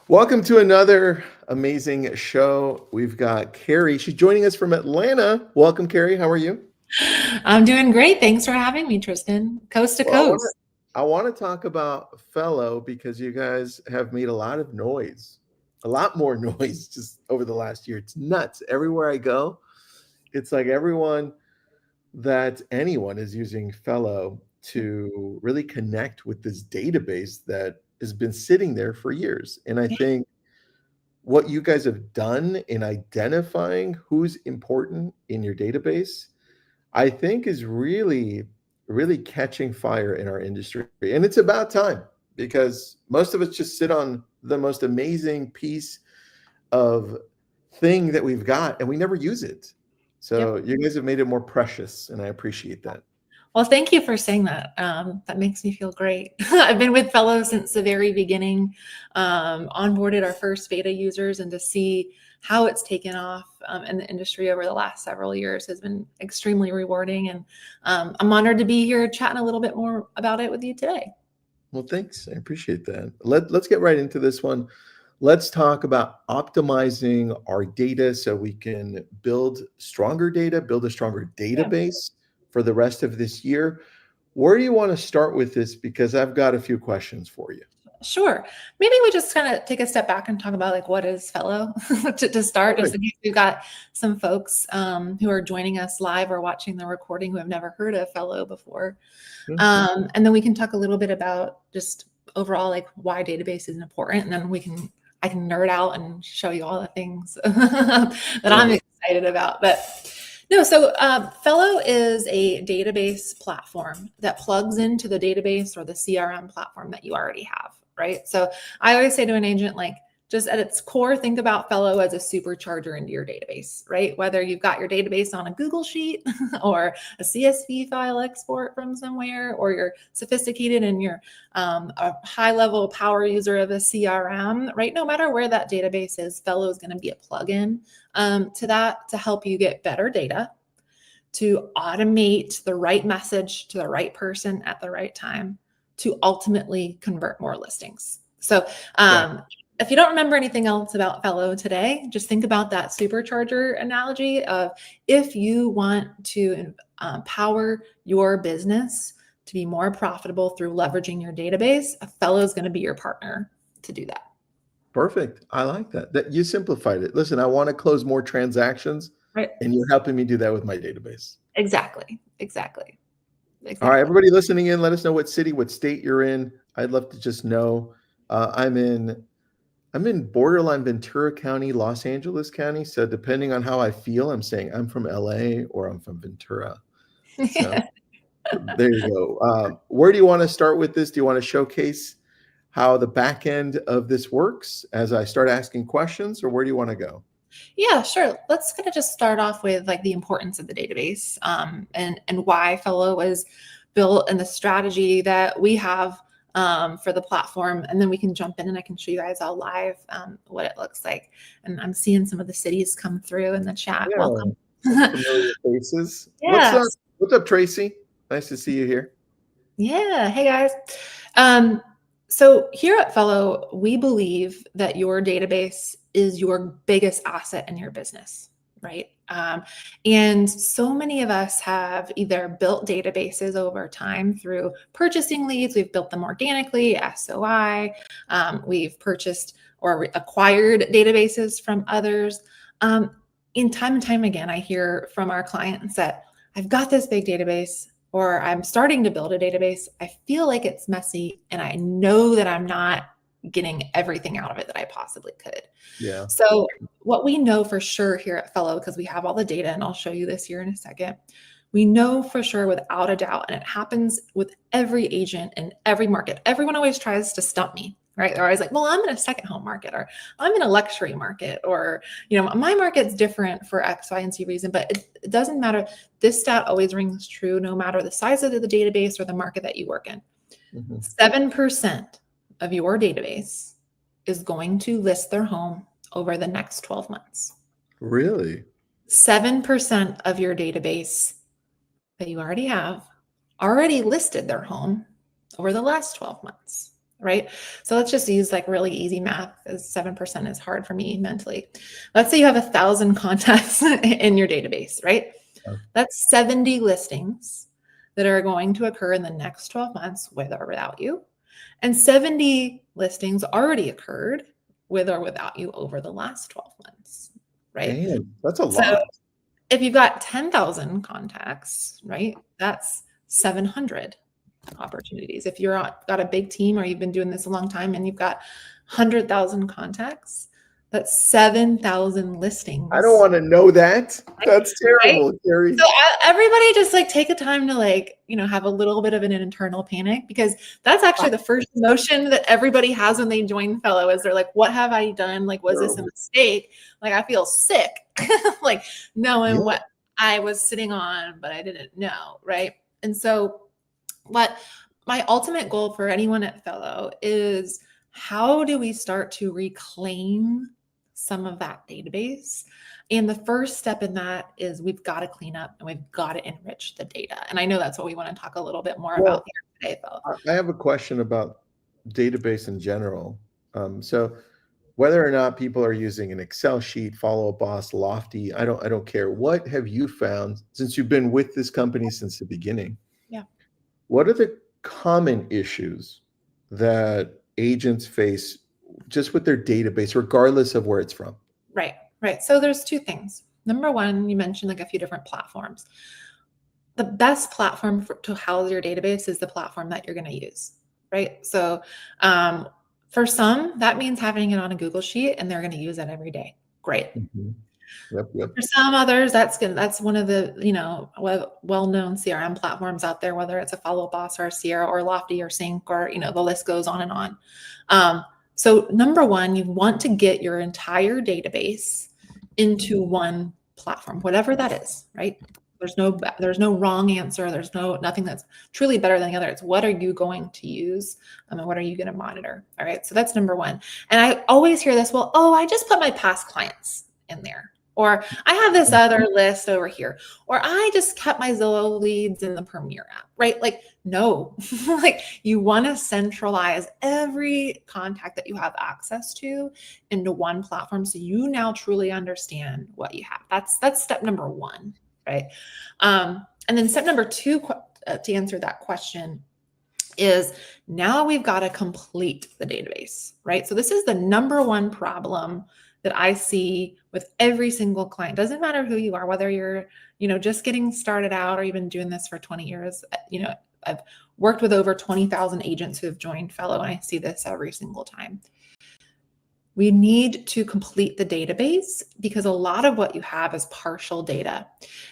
Welcome to another amazing show. We've got Carrie. She's joining us from Atlanta. Welcome, Carrie. How are you? I'm doing great. Thanks for having me, Tristan. Coast to Well, I want coast. to I want to talk about Fellow because you guys have made a lot of noise, a lot more noise just over the last year. It's nuts. Everywhere I go, it's like anyone is using Fellow to really connect with this database that has been sitting there for years. And I think what you guys have done in identifying who's important in your database, I think is really, really catching fire in our industry. And it's about time because most of us just sit on the most amazing piece of thing that we've got and we never use it. So Yep. you guys have made it more precious, and I appreciate that. Well, thank you for saying that. That makes me feel great. I've been with Fellow since the very beginning, onboarded our first beta users, and to see how it's taken off in the industry over the last several years has been extremely rewarding. And I'm honored to be here chatting a little bit more about it with you today. Well, thanks. I appreciate that. Let's get right into this one. Let's talk about optimizing our data so we can build stronger data, build a stronger Yeah. database for the rest of this year. Where do you want to start with this? Because I've got a few questions for you. Sure. Maybe we just kind of take a step back and talk about like what is Fellow to start, just Perfect. in case we've got some folks who are joining us live or watching the recording who have never heard of Fellow before. Yeah. And then we can talk a little bit about just overall like why database is important. And then I can nerd out and show you all the things that Love I'm it. excited about. But no, so Fellow is a database platform that plugs into the database or the CRM platform that you already have, right? So I always say to an agent, like, just at its core, think about Fellow as a supercharger into your database, right? Whether you've got your database on a Google Sheet or a CSV file export from somewhere, or you're sophisticated and you're a high level power user of a CRM, right? No matter where that database is, Fellow is going to be a plugin to that to help you get better data, to automate the right message to the right person at the right time, to ultimately convert more listings. So, Yeah. if you don't remember anything else about Fellow today, just think about that supercharger analogy of if you want to power your business to be more profitable through leveraging your database, a Fellow is going to be your partner to do that. Perfect. I like that. That you simplified it. Listen, I want to close more transactions, Right? and you're helping me do that with my database. Exactly. Exactly. All right, Exactly. everybody listening in, let us know what city, what state you're in. I'd love to just know. I'm in borderline Ventura County, Los Angeles County. So depending on how I feel, I'm saying I'm from LA or I'm from Ventura. So there you go. Where do you want to start with this? Do you want to showcase how the back end of this works as I start asking questions, or where do you want to go? Yeah, sure. Let's kind of just start off with like the importance of the database, and why Fellow was built and the strategy that we have for the platform, and then we can jump in and I can show you guys all live what it looks like. And I'm seeing some of the cities come through in the chat. Yeah, Welcome. some familiar faces. What's up? Yes. What's up, Tracy? Nice to see you here. Yeah. Hey guys. Um, so here at Fellow, we believe that your database is your biggest asset in your business, right? And so many of us have either built databases over time through purchasing leads, we've built them organically, SOI, we've purchased or acquired databases from others. In time and time again, I hear from our clients that I've got this big database, or I'm starting to build a database. I feel like it's messy and I know that I'm not getting everything out of it that I possibly could. Yeah. So, what we know for sure here at Fellow, because we have all the data, and I'll show you this here in a second, we know for sure without a doubt, and it happens with every agent in every market. Everyone always tries to stump me, right? They're always like, well, I'm in a second home market, or I'm in a luxury market, or, my market's different for X, Y, and Z reason, but it doesn't matter. This stat always rings true no matter the size of the database or the market that you work in. Mhm. 7% of your database is going to list their home over the next 12 months. Really? 7% of your database that you already have already listed their home over the last 12 months. right? So let's just use like really easy math, because 7% is hard for me mentally. Let's say you have 1,000 contacts in your database, right? That's 70 listings that are going to occur in the next 12 months with or without you. And 70 listings already occurred with or without you over the last 12 months, right? Damn, that's a So lot. if you've got 10,000 contacts, right, that's 700 opportunities. If you're got a big team or you've been doing this a long time and you've got 100,000 contacts, that's 7,000 I don't listings, wanna know that. That's right? terrible, Carrie. So everybody just like take a time to like, have a little bit of an internal panic, because that's actually the first emotion that everybody has when they join Fellow is they're like, what have I done? Like, was this a Terrible. mistake? Like, I feel sick, like knowing Yeah. what I was sitting on, but I didn't know. Right. And so what my ultimate goal for anyone at Fellow is, how do we start to reclaim some of that database? And the first step in that is we've got to clean up and we've got to enrich the data. And I know that's what we want to talk a little bit more about Well, here today, Phil. I have a question about database in general. So whether or not people are using an Excel sheet, Follow a Boss, Lofty, I don't care. What have you found since you've been with this company since the beginning? Yeah. What are the common issues that agents face just with their database, regardless of where it's from? Right. Right. So there's two things. Number one, you mentioned like a few different platforms. The best platform to house your database is the platform that you're going to use, right? So for some, that means having it on a Google sheet and they're going to use it every day. Great. Mhm. Yep, yep. For some others, that's one of the well-known CRM platforms out there, whether it's a Follow Boss or a Sierra or Lofty or Sync, or the list goes on and on. So number one, you want to get your entire database into one platform, whatever that is, right? There's no wrong answer. There's nothing that's truly better than the other. It's what are you going to use, and what are you going to monitor? All right. So that's number one. And I always hear this, well, oh, I just put my past clients in there. Or I have this other list over here. Or I just kept my Zillow leads in the Premier app, right? Like, no, like you want to centralize every contact that you have access to into one platform, so you now truly understand what you have. That's step number one, right? And then step number two, to answer that question, is now we've got to complete the database, right? So this is the number one problem that I see with every single client. Doesn't matter who you are, whether you're, just getting started out or you've been doing this for 20 years. I've worked with over 20,000 agents who have joined Fellow, and I see this every single time. We need to complete the database because a lot of what you have is partial data.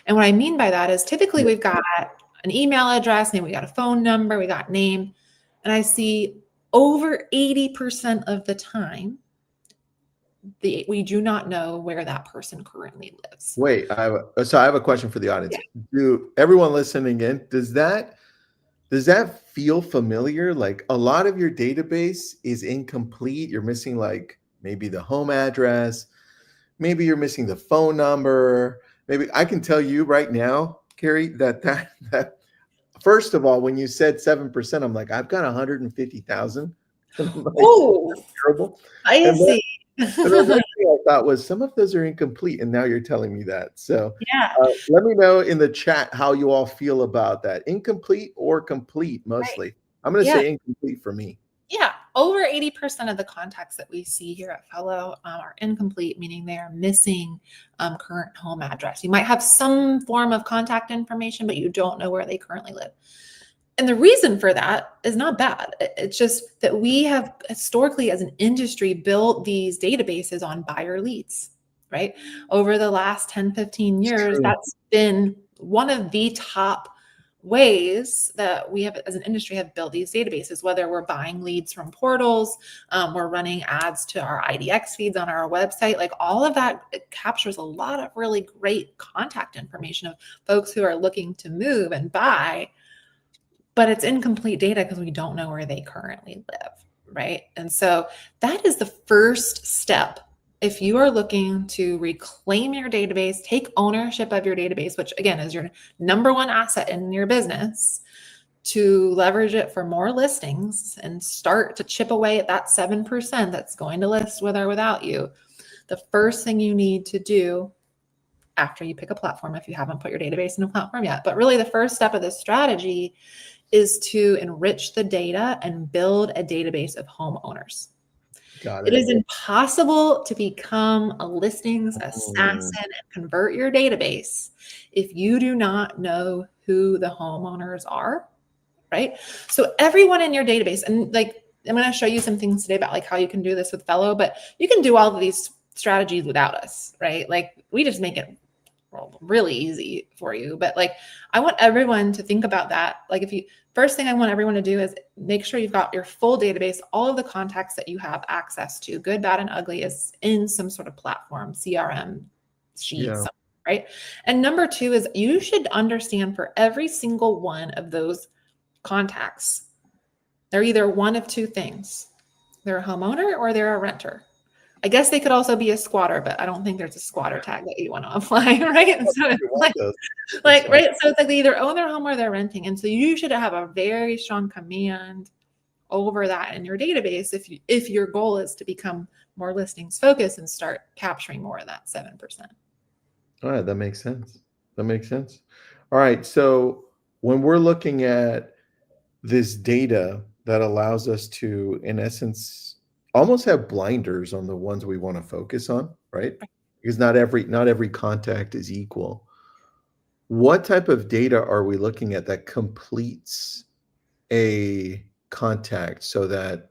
And what I mean by that is typically we've got an email address, maybe we got a phone number, we got name, and I see over 80% of the time we do not know where that person currently lives. Wait, I have a question for the audience. Do everyone listening in, does that feel familiar? Like a lot of your database is incomplete. You're missing like maybe the home address, maybe you're missing the phone number. Maybe I can tell you right now, Carrie, that first of all, when you said 7%, I'm like, I've got 150,000. And I'm like, Oh, that's terrible. I And then, see. and the next thing I thought was some of those are incomplete, and now you're telling me that. So Yeah, let me know in the chat how you all feel about that. Incomplete or complete, right. mostly. I'm going to Yeah. say incomplete for me. Yeah, over 80% of the contacts that we see here at Fellow are incomplete, meaning they are missing current home address. You might have some form of contact information, but you don't know where they currently live. And the reason for that is not bad. It's just that we have historically, as an industry, built these databases on buyer leads, right? Over the last 10, 15 It's years, true. that's been one of the top ways that we have as an industry have built these databases, whether we're buying leads from portals, we're running ads to our IDX feeds on our website, like all of that, it captures a lot of really great contact information of folks who are looking to move and buy, but it's incomplete data because we don't know where they currently live, right? And so that is the first step. If you are looking to reclaim your database, take ownership of your database, which again is your number one asset in your business, to leverage it for more listings and start to chip away at that 7% that's going to list with or without you, the first thing you need to do after you pick a platform, if you haven't put your database in a platform yet, but really the first step of this strategy is to enrich the data and build a database of homeowners. Got It it. is impossible to become a listings Mm, assassin and convert your database if you do not know who the homeowners are, right? So everyone in your database, and like I'm going to show you some things today about like how you can do this with Fello, but you can do all of these strategies without us, right? Like we just make it really easy for you. But like I want everyone to think about that. Like if you first thing I want everyone to do is make sure you've got your full database, all of the contacts that you have access to, good, bad, and ugly, is in some sort of platform, CRM, sheets, yeah. right? And number two is you should understand for every single one of those contacts, they're either one of two things. They're a homeowner or they're a renter. I guess they could also be a squatter, but I don't think there's a squatter tag that you want to apply, right? And so it's You want those. That's like, fine. right. So it's like they either own their home or they're renting. And so you should have a very strong command over that in your database if your goal is to become more listings focused and start capturing more of that 7%. All right, that makes sense. That makes sense. All right, so when we're looking at this data that allows us to, in essence, almost have blinders on the ones we want to focus on, right? Because not every contact is equal. What type of data are we looking at that completes a contact so that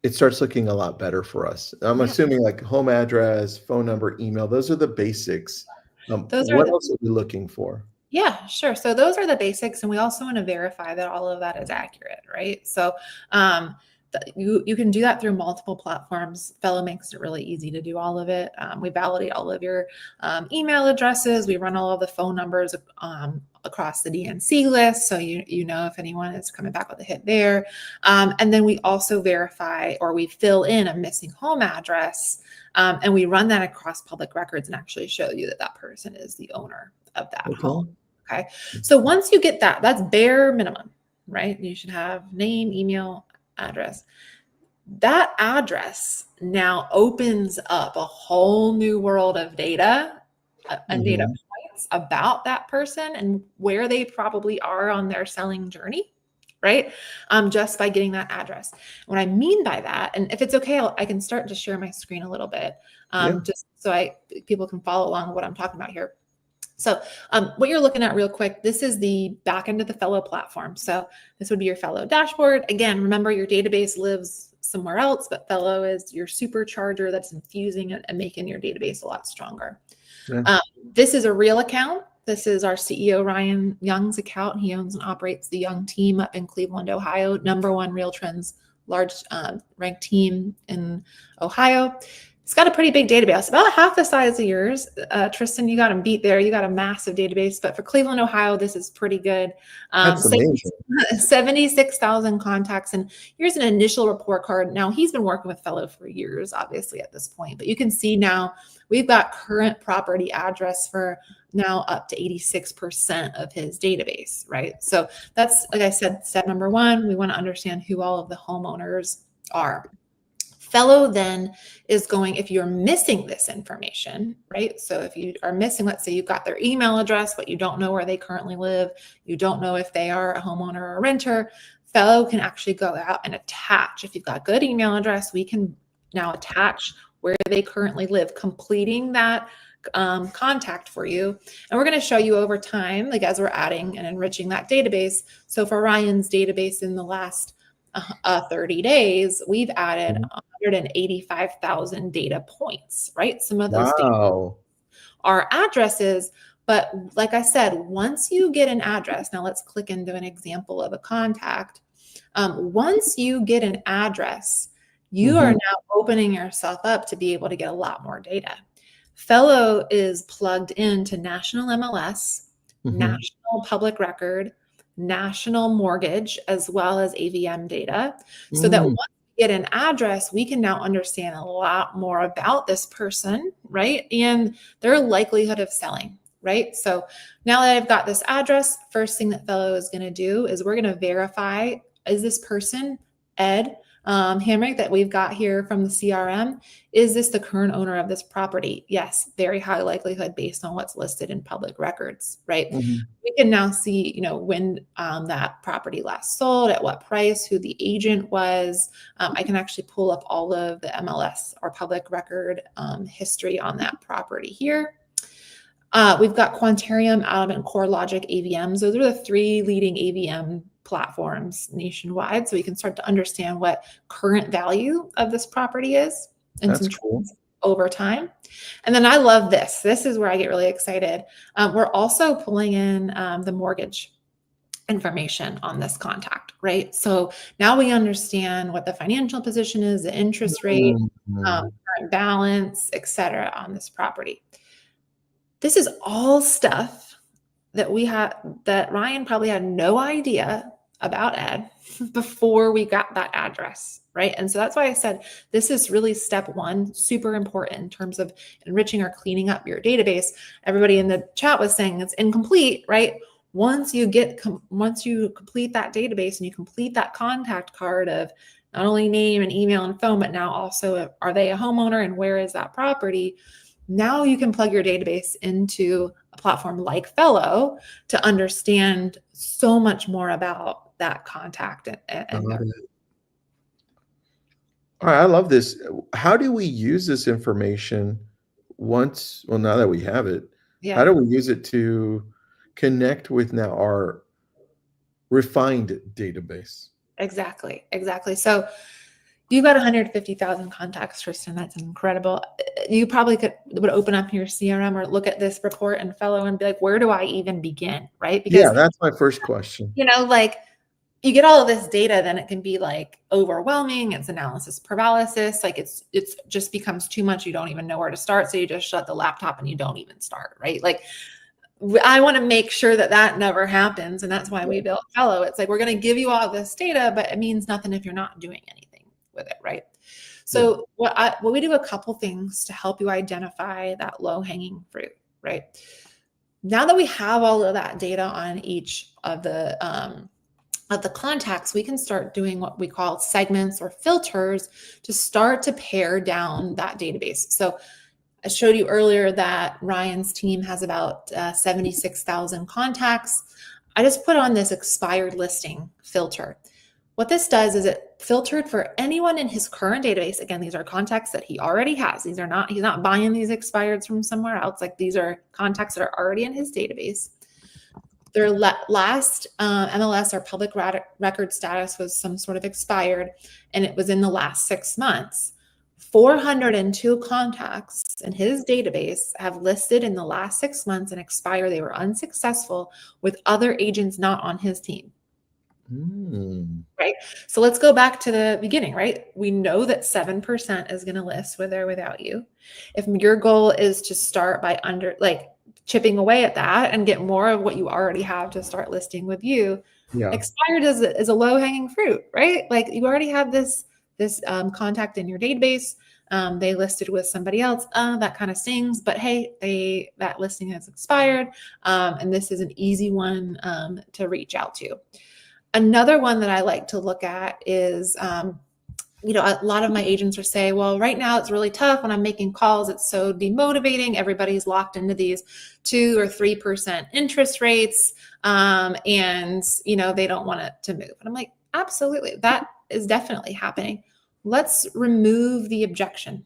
it starts looking a lot better for us? I'm Yeah. assuming like home address, phone number, email, those are the basics. Those are What the else are we looking for? Yeah, sure. So those are the basics, and we also want to verify that all of that is accurate, right? So you can do that through multiple platforms. Fello makes it really easy to do all of it. We validate all of your email addresses. We run all of the phone numbers across the DNC list, so you know if anyone is coming back with a hit there. And then we also verify or we fill in a missing home address, and we run that across public records and actually show you that that person is the owner of that home. Okay. Okay. So once you get that, that's bare minimum, right? You should have name, email, address. That address now opens up a whole new world of data and data Mhm. points about that person and where they probably are on their selling journey, right? Just by getting that address. What I mean by that, and if it's okay, I can start to share my screen a little bit, Yeah. just so people can follow along with what I'm talking about here. So what you're looking at real quick, this is the back end of the Fello platform. So this would be your Fello dashboard. Again, remember your database lives somewhere else, but Fello is your supercharger that's infusing and making your database a lot stronger. Yeah. This is a real account. This is our CEO, Ryan Young's account. He owns and operates the Young team up in Cleveland, Ohio, #1 Real Trends large ranked team in Ohio. It's got a pretty big database, about half the size of yours. Tristan, you got him beat there. You got a massive database, but for Cleveland, Ohio, this is pretty good. That's amazing. 76,000 contacts. And here's an initial report card. Now, he's been working with Fello for years, obviously, at this point, but you can see now we've got current property address for now up to 86% of his database, right? So that's, like I said, step number one. We want to understand who all of the homeowners are. Fello then is going, if you're missing this information, right? So if you are missing, let's say you've got their email address, but you don't know where they currently live, you don't know if they are a homeowner or a renter, Fello can actually go out and attach. If you've got a good email address, we can now attach where they currently live, completing that contact for you. And we're going to show you over time, like as we're adding and enriching that database. So for Ryan's database in the last 30 days, we've added Mhm. 185,000 data points, right? Some of those data Wow. are addresses, but like I said, once you get an address, now let's click into an example of a contact. Once you get an address, you are Mhm. now opening yourself up to be able to get a lot more data. Fello is plugged into national MLS, Mhm. national public record, national mortgage, as well as AVM data, so that Mm. once we get an address, we can now understand a lot more about this person, right? And their likelihood of selling. right? So now that I've got this address, first thing that Fellow is going to do is we're going to verify, is this person, Ed Hamrick, that we've got here from the CRM, is this the current owner of this property? Yes, very high likelihood based on what's listed in public records, right? Mhm. We can now see, when that property last sold, at what price, who the agent was. I can actually pull up all of the MLS or public record history on that property here. We've got Quantarium, Atom, and CoreLogic AVMs. Those are the 3 leading AVM platforms nationwide. So we can start to understand what current value of this property is and That's some cool. trends over time. And then I love this. This is where I get really excited. We're also pulling in the mortgage information on this contact, right? So now we understand what the financial position is, the interest rate, Mhm. current balance, et cetera, on this property. This is all stuff that that Ryan probably had no idea about Ed before we got that address, right? And so that's why I said this is really step 1, super important in terms of enriching or cleaning up your database. Everybody in the chat was saying it's incomplete, right? Once you complete that database and you complete that contact card of not only name and email and phone, but now also are they a homeowner and where is that property? Now you can plug your database into a platform like Fellow to understand so much more about that contact and Got it. Alright, I love this. How do we use this information now that we have it, how yeah, do we use it to connect with now our refined database? exactly. So you've got 150,000 contacts, Tristan. That's incredible. You probably would open up your CRM or look at this report and Fellow and be like, where do I even begin, right? Because Yeah, that's my first question. like you get all of this data, then it can be like overwhelming. It's analysis paralysis. Like it's just becomes too much. You don't even know where to start. So you just shut the laptop and you don't even start, right? Like I want to make sure that that never happens. And that's why we built Fellow. It's like, we're going to give you all this data, but it means nothing if you're not doing anything with it, right? Yeah. So what we do a couple things to help you identify that low hanging fruit, right? Now that we have all of that data on each of the contacts, we can start doing what we call segments or filters to start to pare down that database. So I showed you earlier that Ryan's team has about 76,000 contacts. I just put on this expired listing filter. What this does is it filtered for anyone in his current database. Again, these are contacts that he already has. He's not buying these expireds from somewhere else. Like, these are contacts that are already in his database. Their last MLS or public record status was some sort of expired, and it was in the last 6 months. 402 contacts in his database have listed in the last 6 months and expire. They were unsuccessful with other agents not on his team. Mm. Right. So let's go back to the beginning, right? We know that 7% is going to list with or without you. If your goal is to start by chipping away at that and get more of what you already have to start listing with you, Yeah. expired is a low hanging fruit, right? Like, you already have this contact in your database. They listed with somebody else. That kind of stings, but hey, that listing has expired, and this is an easy one to reach out to. Another one that I like to look at is, a lot of my agents are saying, well, right now it's really tough when I'm making calls. It's so demotivating. Everybody's locked into these 2 or 3% interest rates. And, they don't want it to move. And I'm like, absolutely. That is definitely happening. Let's remove the objection.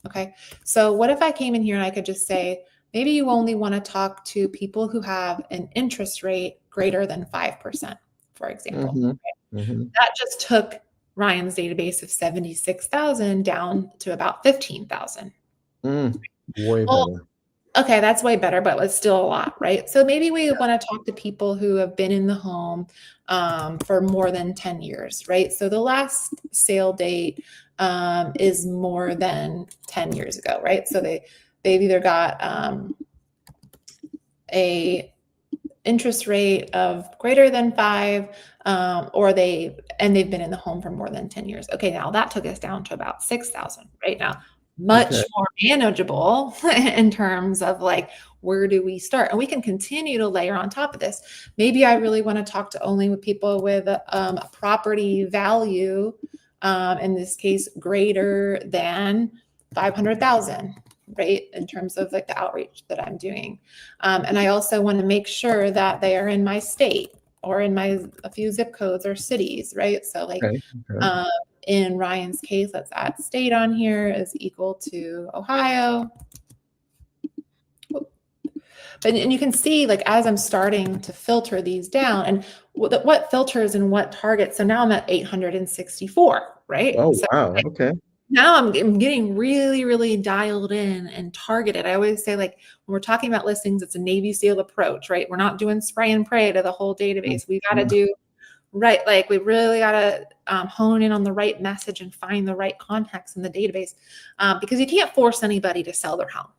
Okay. So what if I came in here and I could just say, maybe you only want to talk to people who have an interest rate greater than 5%, for example. Mhm. Mhm. That just took Ryan's database of 76,000 down to about 15,000. Mm. Way Well, better. okay, that's way better, but it's still a lot, right? So maybe we want to talk to people who have been in the home for more than 10 years, right? So the last sale date is more than 10 years ago, right? So they've either got a interest rate of greater than 5, or they've been in the home for more than 10 years. Okay, now that took us down to about 6,000 right now. Okay. much more manageable in terms of like, where do we start? And we can continue to layer on top of this. Maybe I really want to talk to only with people with a property value, in this case, greater than 500,000, right? In terms of like the outreach that I'm doing. And I also want to make sure that they are in my state or in a few zip codes or cities, right? So like, Okay. Okay. um, in Ryan's case, let's add state on here is equal to Ohio. And you can see, like, as I'm starting to filter these down and what filters and what targets. So now I'm at 864, right? Oh, So wow. Okay. now I'm getting really, really dialed in and targeted. I always say, like, when we're talking about listings, it's a Navy SEAL approach, right? We're not doing spray and pray to the whole database. We got to do right. Like, we really got to hone in on the right message and find the right context in the database, because you can't force anybody to sell their home,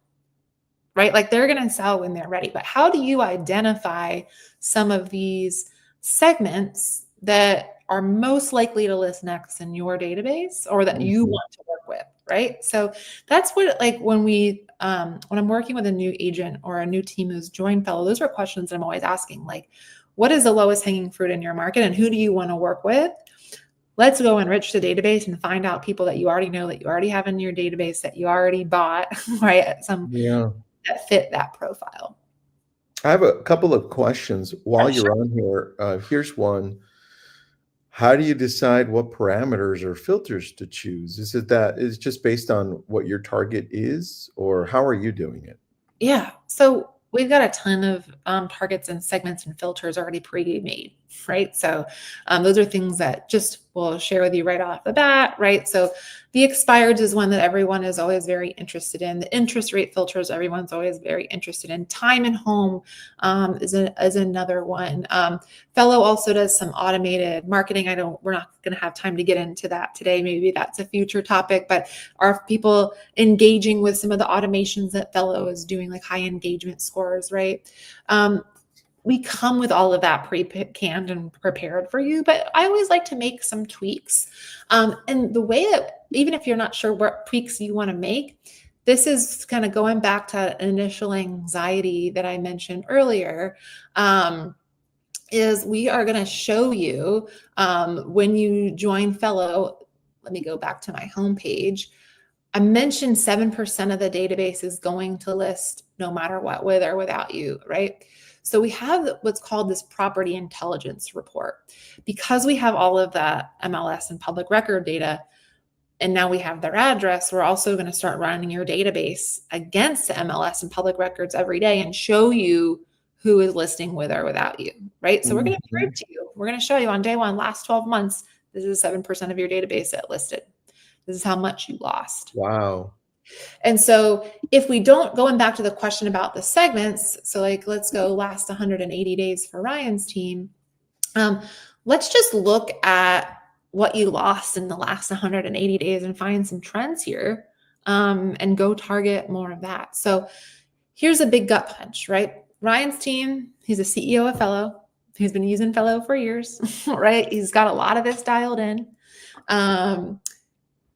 right? Like, they're going to sell when they're ready. But how do you identify some of these segments that are most likely to list next in your database or that you Mhm. want to work with, right? So that's what, like, when I'm working with a new agent or a new team who's joined Fellow, those are questions I'm always asking. Like, what is the lowest hanging fruit in your market and who do you want to work with? Let's go enrich the database and find out people that you already know, that you already have in your database, that you already bought, right? Some Yeah. that fit that profile. I have a couple of questions while Yeah, sure. you're on here. Here's one. How do you decide what parameters or filters to choose? Is it that is just based on what your target is, or how are you doing it? Yeah. So we've got a ton of targets and segments and filters already pre-made, right? So those are things that just will share with you right off the bat, right? So the expireds is one that everyone is always very interested in. The interest rate filters, everyone's always very interested in. Time and home is another one. Fellow also does some automated marketing. We're not going to have time to get into that today. Maybe that's a future topic, but are people engaging with some of the automations that Fellow is doing, like high engagement scores, right? We come with all of that pre-canned and prepared for you, but I always like to make some tweaks. And the way that, even if you're not sure what tweaks you want to make, this is kind of going back to initial anxiety that I mentioned earlier. Is we are going to show you, when you join Fellow. Let me go back to my homepage. I mentioned 7% of the database is going to list no matter what, with or without you, right? So we have what's called this property intelligence report. Because we have all of that MLS and public record data, and now we have their address, we're also going to start running your database against the MLS and public records every day and show you who is listing with or without you, right? So we're going to prove Mhm. to you, we're going to show you on day one, last 12 months, this is 7% of your database that listed. This is how much you lost. Wow. And so if we don't, going back to the question about the segments, so like, let's go last 180 days for Ryan's team. Um, let's just look at what you lost in the last 180 days and find some trends here, and go target more of that. So here's a big gut punch, right? Ryan's team, he's a CEO of Fellow. He's been using Fellow for years, right? He's got a lot of this dialed in. Um,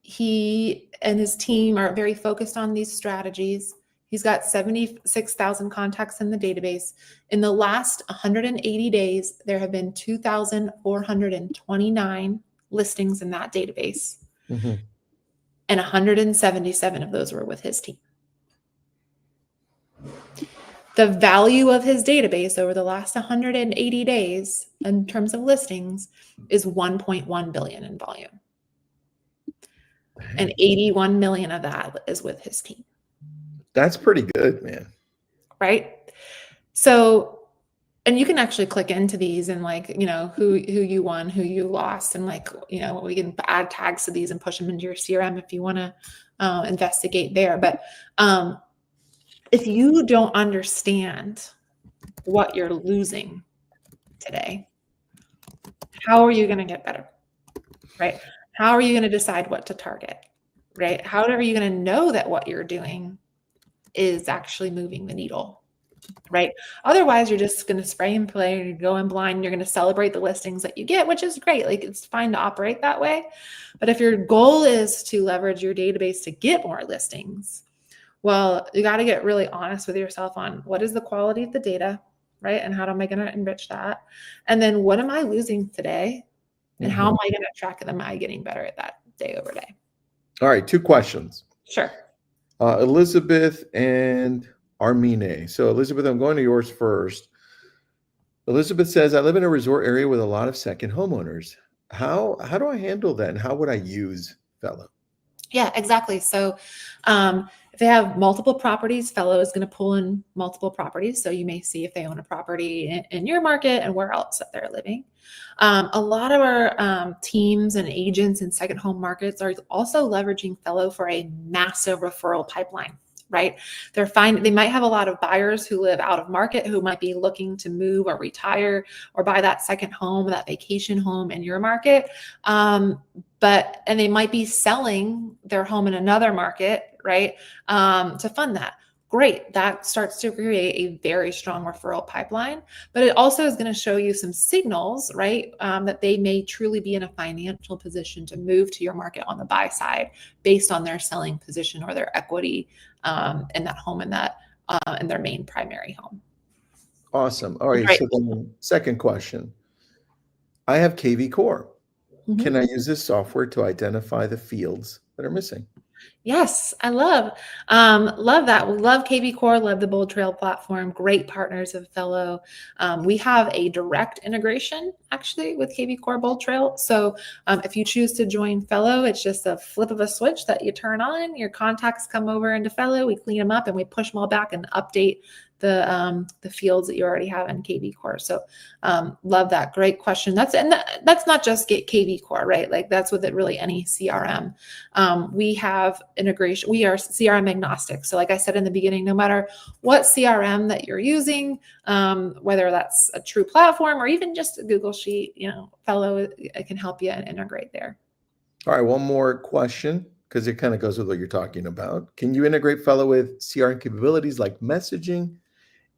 he and his team are very focused on these strategies. He's got 76,000 contacts in the database. In the last 180 days, there have been 2,429 listings in that database, Mhm. and 177 of those were with his team. The value of his database over the last 180 days in terms of listings is 1.1 billion in volume, and Dang. 81 million of that is with his team, That's pretty good, man. right? So, and you can actually click into these and, like, who you won, who you lost, and, like, we can add tags to these and push them into your CRM if you want to investigate there. But if you don't understand what you're losing today, how are you going to get better, right? How are you going to decide what to target, right? How are you going to know that what you're doing is actually moving the needle? right? Otherwise, you're just going to spray and play, you're going blind, you're going to celebrate the listings that you get, which is great. Like it's fine to operate that way. But if your goal is to leverage your database to get more listings, well, you got to get really honest with yourself on what is the quality of the data, right? And how am I going to enrich that? And then what am I losing today? And how am I going to track it? Am I getting better at that day over day? All right, 2 questions. Sure. Elizabeth and Armine. So Elizabeth, I'm going to yours first. Elizabeth says, I live in a resort area with a lot of second homeowners. How do I handle that? And how would I use Fello? Yeah, exactly. So if they have multiple properties, Fello is going to pull in multiple properties. So you may see if they own a property in your market and where else that they're living. A lot of our teams and agents in second home markets are also leveraging Fello for a massive referral pipeline. Right? They might have a lot of buyers who live out of market who might be looking to move or retire or buy that second home, that vacation home in your market. And they might be selling their home in another market, right? To fund that. Great. That starts to create a very strong referral pipeline, but it also is going to show you some signals, right? That they may truly be in a financial position to move to your market on the buy side based on their selling position or their equity in that home in their main primary home. Awesome. All right. Great. So then second question. I have KV Core. Can I use this software to identify the fields that are missing? Yes, I love that. We love KV Core, love the Bold Trail platform, great partners of Fello. We have a direct integration actually with KV Core Bold Trail. So if you choose to join Fello, it's just a flip of a switch that you turn on, your contacts come over into Fello, we clean them up and we push them all back and update the fields that you already have in KV Core. So love that. Great question. That's not just get KV Core, right? Like that's with it really any CRM. We have integration. We are CRM agnostic. So like I said in the beginning, no matter what CRM that you're using, whether that's a true platform or even just a Google Sheet, Fello can help you and integrate there. All right, one more question because it kind of goes with what you're talking about. Can you integrate Fello with CRM capabilities like messaging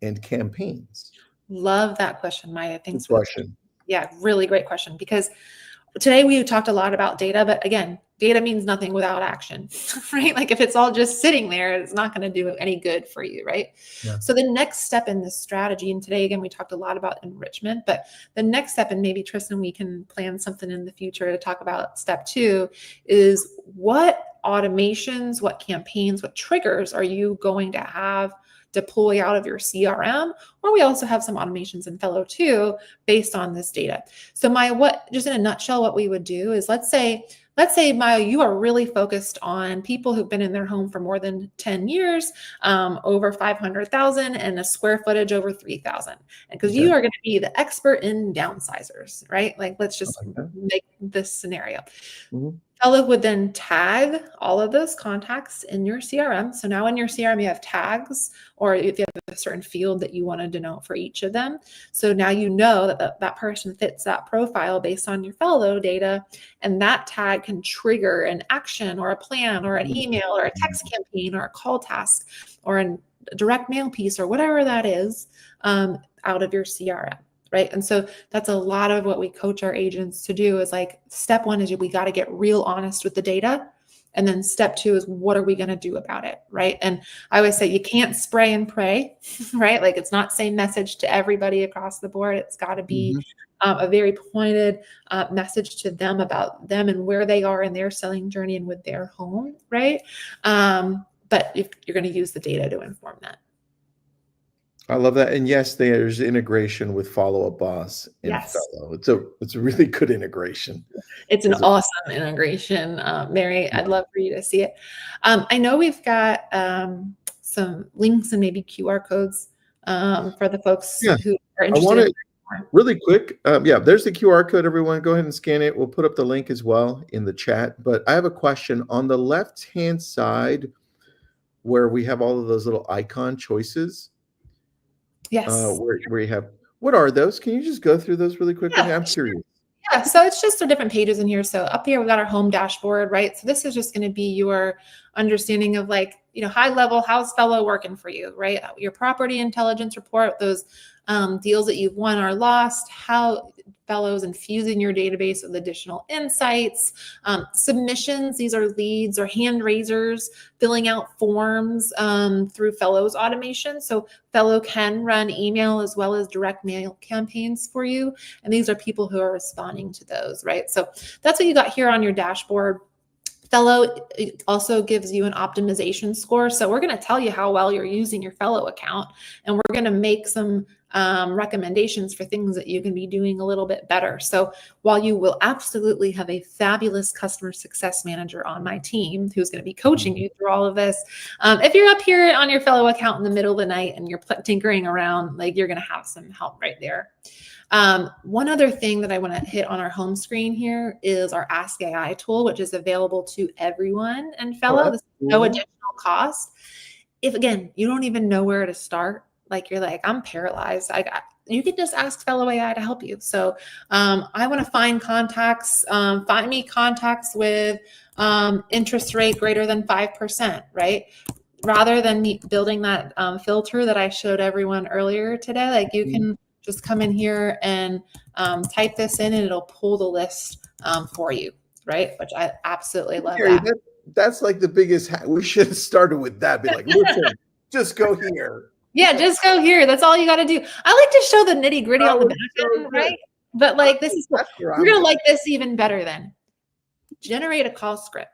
and campaigns? Love that question, Maya. Thanks for the question. Yeah, really great question, because today we talked a lot about data, but again, data means nothing without action, right? Like if it's all just sitting there, it's not going to do any good for you, right? Yeah. So the next step in this strategy, and today again, we talked a lot about enrichment, but the next step, and maybe Tristan, we can plan something in the future to talk about step 2, is what automations, what campaigns, what triggers are you going to have deploy out of your CRM, or we also have some automations in Fello too, based on this data. So Maya, just in a nutshell, what we would do is let's say Maya, you are really focused on people who've been in their home for more than 10 years, over 500,000 and a square footage over 3,000. And because you are going to be the expert in downsizers, right? Like, let's just make this scenario. Fello would then tag all of those contacts in your CRM. So now in your CRM, you have tags, or if you have a certain field that you want to denote for each of them. So now you know that that person fits that profile based on your Fello data, and that tag can trigger an action or a plan or an email or a text campaign or a call task or a direct mail piece or whatever that is out of your CRM. Right. And so that's a lot of what we coach our agents to do is like, step 1 is we got to get real honest with the data. And then step 2 is what are we going to do about it? Right. And I always say you can't spray and pray, right? Like it's not same message to everybody across the board. It's got to be a very pointed message to them about them and where they are in their selling journey and with their home. Right. But if you're going to use the data to inform that. I love that. And yes, there's integration with Follow Up Boss and Fello. It's a really good integration. It's an awesome integration. Mary, I'd love for you to see it. I know we've got some links and maybe QR codes for the folks who are interested. Really quick. There's the QR code, everyone. Go ahead and scan it. We'll put up the link as well in the chat. But I have a question. On the left-hand side where we have all of those little icon choices, where you have, what are those? Can you just go through those really quickly? I'm curious. Yeah, so it's just the different pages in here. So up here, we've got our home dashboard, right? So this is just going to be your understanding of like high level, how's Fello working for you, right? Your property intelligence report, those deals that you've won or lost, how Fello's infusing your database with additional insights, submissions, these are leads or hand raisers, filling out forms through Fello's automation. So Fello can run email as well as direct mail campaigns for you. And these are people who are responding to those, right? So that's what you got here on your dashboard. Fello also gives you an optimization score. So we're going to tell you how well you're using your Fello account, and we're going to make some recommendations for things that you can be doing a little bit better. So while you will absolutely have a fabulous customer success manager on my team who's going to be coaching you through all of this, if you're up here on your Fello account in the middle of the night and you're tinkering around, like, you're going to have some help right there. One other thing that I want to hit on our home screen here is our Ask AI tool, which is available to everyone in Fello. This is no additional cost. If, again, you don't even know where to start, like you're like, I'm paralyzed, you can just ask Fello AI to help you. So I want to find contacts, find me contacts with interest rate greater than 5%, right? Rather than me building that filter that I showed everyone earlier today, like you can just come in here and type this in and it'll pull the list for you, right? Which I absolutely love that. That's like the biggest we should have started with that. Be like, listen, just go here. Yeah, just go here. That's all you got to do. I like to show the nitty gritty on the back end, right? But like, this is you're gonna like this even better then. Generate a call script,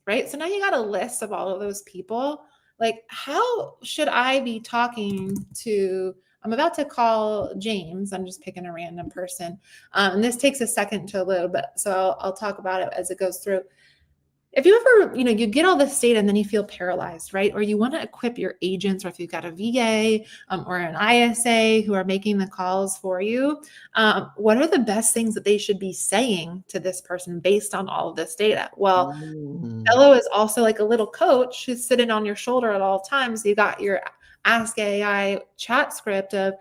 right? So now you got a list of all of those people. Like, how should I be talking to? I'm about to call James. I'm just picking a random person, and this takes a second to load, but so I'll talk about it as it goes through. If you ever, you get all this data and then you feel paralyzed, right? Or you want to equip your agents, or if you've got a VA or an ISA who are making the calls for you, what are the best things that they should be saying to this person based on all of this data? Well, Fello is also like a little coach who's sitting on your shoulder at all times. You got your Ask AI chat script of,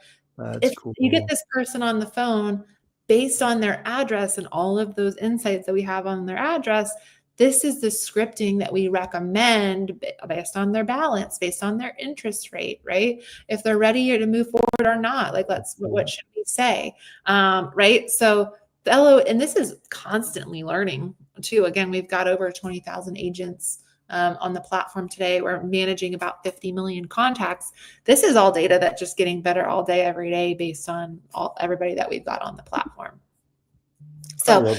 if you get this person on the phone based on their address and all of those insights that we have on their address, this is the scripting that we recommend based on their balance, based on their interest rate, right? If they're ready to move forward or not, like, what should we say, right? So Fello, and this is constantly learning too. Again, we've got over 20,000 agents on the platform today. We're managing about 50 million contacts. This is all data that's just getting better all day, every day, based on everybody that we've got on the platform. So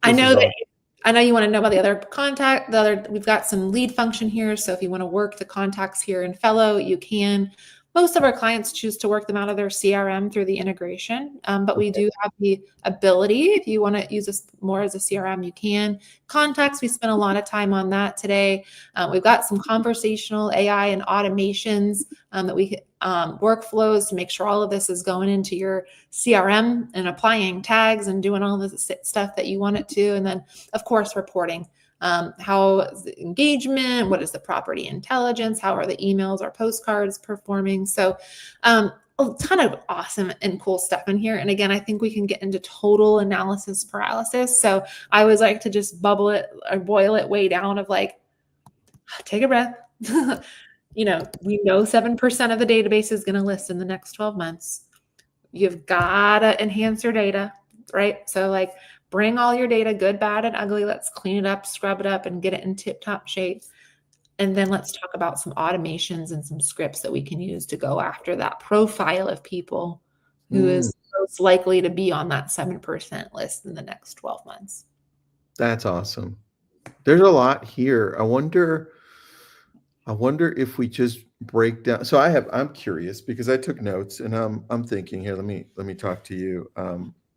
I know you want to know about the other contact, we've got some lead function here. So if you want to work the contacts here in Fello, you can. Most of our clients choose to work them out of their CRM through the integration, but we do have the ability, if you want to use this more as a CRM, you can. Contacts, we spent a lot of time on that today. We've got some conversational AI and automations that we workflows to make sure all of this is going into your CRM and applying tags and doing all this stuff that you want it to. And then, of course, reporting. How is the engagement? What is the property intelligence? How are the emails or postcards performing? So a ton of awesome and cool stuff in here. And again, I think we can get into total analysis paralysis. So I always like to just bubble it or boil it way down of like, take a breath. We know 7% of the database is going to list in the next 12 months. You've got to enhance your data, right? So like, bring all your data, good, bad, and ugly. Let's clean it up, scrub it up, and get it in tip-top shape. And then let's talk about some automations and some scripts that we can use to go after that profile of people who is most likely to be on that 7% list in the next 12 months. That's awesome. There's a lot here. I wonder if we just break down. So I'm curious because I took notes and I'm thinking here. Let me talk to you.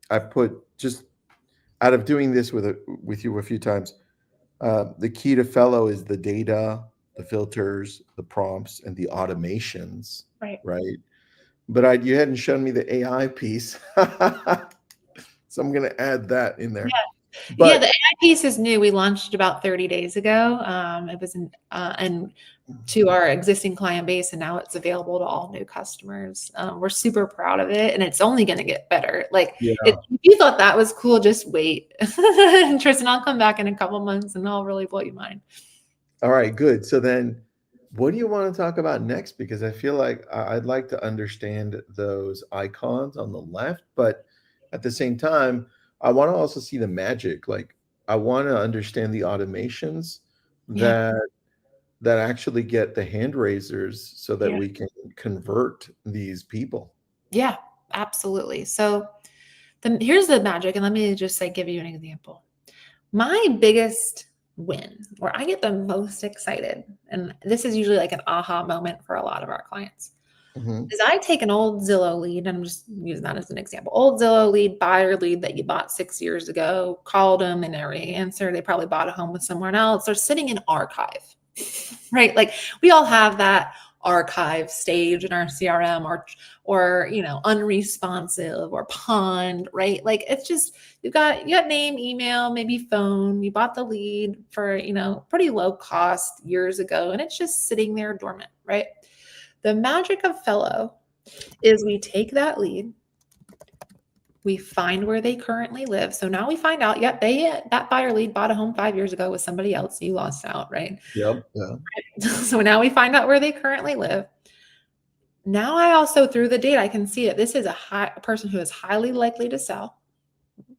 I put just out of doing this with you a few times, the key to Fello is the data, the filters, the prompts, and the automations. Right. But you hadn't shown me the AI piece, so I'm going to add that in there. Yeah, the AI piece is new. We launched about 30 days ago. It was and to our existing client base, and now it's available to all new customers. We're super proud of it, and it's only going to get better. Like, if you thought that was cool, just wait. Tristan, I'll come back in a couple months, and I'll really blow your mind. All right, good. So then What do you want to talk about next? Because I feel like I'd like to understand those icons on the left, but at the same time, I want to also see the magic. Like I want to understand the automations Yeah. that actually get the hand raisers so that Yeah. we can convert these people. Yeah, absolutely. So here's the magic, and let me just say, give you an example. My biggest win, where I get the most excited, and this is usually like an aha moment for a lot of our clients, Mhm. is I take an old Zillow lead, and I'm just using that as an example. Old Zillow lead, buyer lead that you bought 6 years ago, called them and they already answered. They probably bought a home with someone else. They're sitting in archive, right? Like we all have that archive stage in our CRM, or unresponsive or pond, right? Like it's just you got name, email, maybe phone. You bought the lead for pretty low cost years ago, and it's just sitting there dormant, right? The magic of Fellow is we take that lead, we find where they currently live. So now we find out, yep, that buyer lead bought a home 5 years ago with somebody else. So you lost out, right? Yep. Yeah. So now we find out where they currently live. Now I also, through the data, I can see that this is a person who is highly likely to sell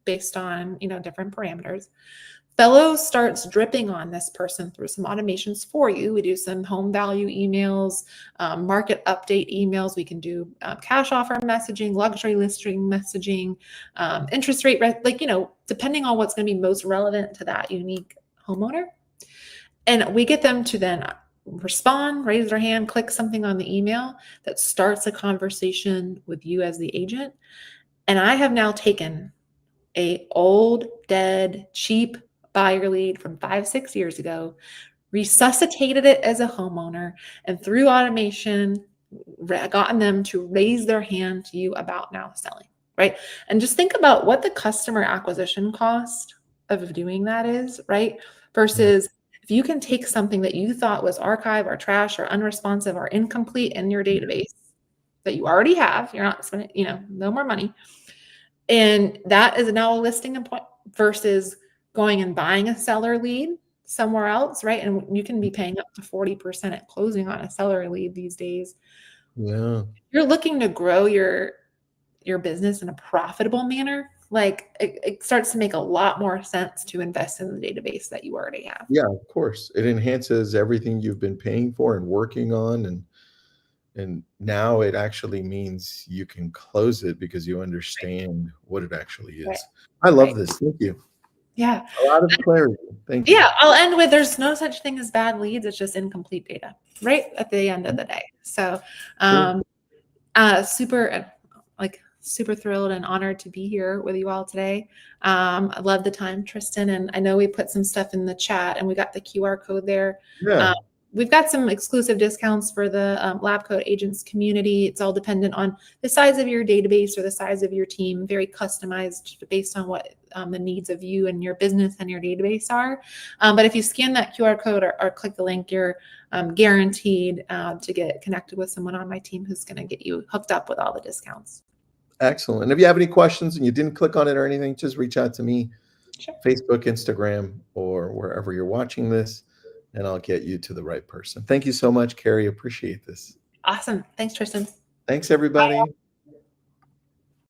based on different parameters. Fellow starts dripping on this person through some automations for you. We do some home value emails, market update emails. We can do cash offer messaging, luxury listing messaging, interest rate, depending on what's going to be most relevant to that unique homeowner. And we get them to then respond, raise their hand, click something on the email that starts a conversation with you as the agent. And I have now taken a old, dead, cheap buyer lead from 5, 6 years ago, resuscitated it as a homeowner, and through automation, gotten them to raise their hand to you about now selling, right? And just think about what the customer acquisition cost of doing that is, right? Yeah. Versus if you can take something that you thought was archive or trash or unresponsive or incomplete in your database that you already have, you're not spending, no more money, and that is now a listing appointment versus going and buying a seller lead somewhere else, right? And you can be paying up to 40% at closing on a seller lead these days. Yeah. You're looking to grow your business in a profitable manner, like it starts to make a lot more sense to invest in the database that you already have. Yeah, of course. It enhances everything you've been paying for and working on, and now it actually means you can close it because you understand what it actually Right. is. I love Right. this. Thank you. Yeah. A lot of clarity. Thank you. Yeah. I'll end with there's no such thing as bad leads. It's just incomplete data, right? At the end of the day. So, True. um, super thrilled and honored to be here with you all today. I love the time, Tristan, and I know we put some stuff in the chat and we got the QR code there. Yeah. We've got some exclusive discounts for the Lab Coat Agents community. It's all dependent on the size of your database or the size of your team, very customized based on what the needs of you and your business and your database are. But if you scan that QR code or click the link, you're guaranteed to get connected with someone on my team who's going to get you hooked up with all the discounts. Excellent. And if you have any questions and you didn't click on it or anything, just reach out to me, Sure. Facebook, Instagram, or wherever you're watching this, and I'll get you to the right person. Thank you so much, Carrie. Appreciate this. Awesome. Thanks, Tristan. Thanks, everybody.